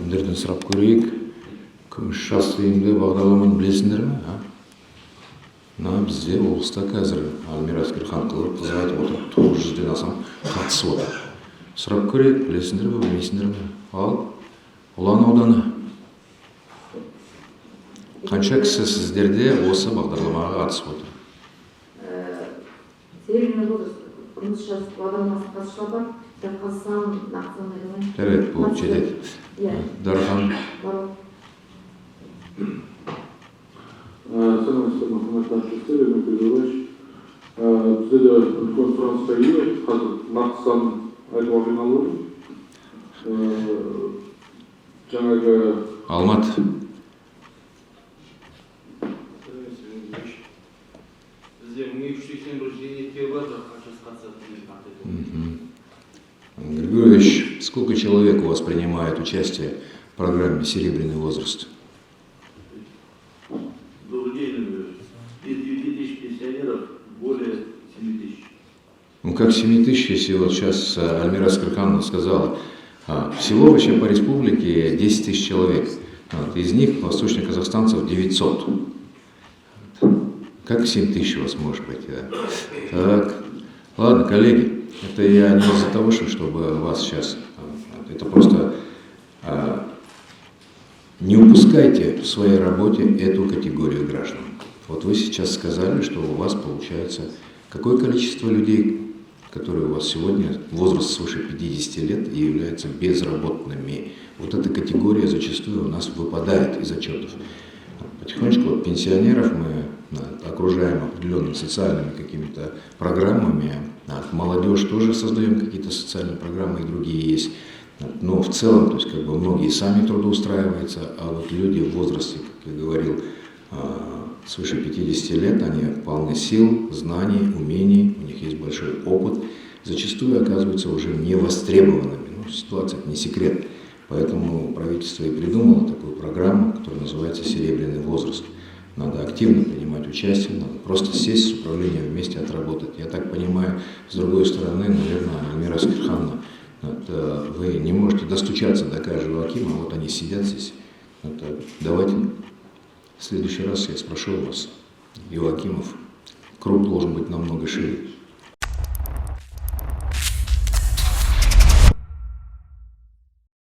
сендерден сұрап көрейік. Күміс жас ұйымды бағдарламаны білесіңдер ме? Мына бізде облыста қазір Алмира Аскерханқызы қызы айтып отыр, 900-ден астам қатысып отыр. Сұрап көрейік, білесіңдер ме, білмейсіңдер ме? Ал Ұлан ауданы қанша кісі сіздерде осы бағдарламаға қатысып отыр? Күміс жас бағдарламасына қатысушылар бар. Қазақстан национальный. Evet, bu Cedid. Darхан. Сәлеметсіздер ме, құрметті әріптестер, Ермек Бекболатович. Бізде де үлкен сұранысқа ие, қазір нақты санын айтуға қиналып отырмын. Жаңағы Алмат. Бізде 1381 зейнеткер бар, қанша қатысады. Григорьевич, сколько человек у вас принимает участие в программе «Серебряный возраст»? Более 7 тысяч. Ну как 7 тысяч, если вот сейчас Альмира Аскерхановна сказала, всего вообще по республике 10 тысяч человек, из них восточноказахстанцев 900. Как 7 тысяч у вас может быть? Да? Так, ладно, коллеги, это я не из-за того, чтобы вас сейчас, это просто не упускайте в своей работе эту категорию граждан. Вот вы сейчас сказали, что у вас получается какое количество людей, которые у вас сегодня возраст свыше 50 лет и являются безработными. Вот эта категория зачастую у нас выпадает из отчетов. Потихонечку пенсионеров мы окружаем определенными социальными какими-то программами. Молодежь тоже создаем какие-то социальные программы, и другие есть. Но в целом, то есть как бы многие сами трудоустраиваются, а вот люди в возрасте, как я говорил, свыше 50 лет, они полны сил, знаний, умений, у них есть большой опыт, зачастую оказываются уже невостребованными. Ну, ситуация это не секрет. Поэтому правительство и придумало такую программу, которая называется «Серебряный возраст». Надо активно принимать участие, надо просто сесть с управлением вместе отработать. Я так понимаю, с другой стороны, наверное, Альмира Аскерхановна, вы не можете достучаться до каждого акима, вот они сидят здесь. Давайте в следующий раз я спрошу у вас, Иоакимов, круг должен быть намного шире.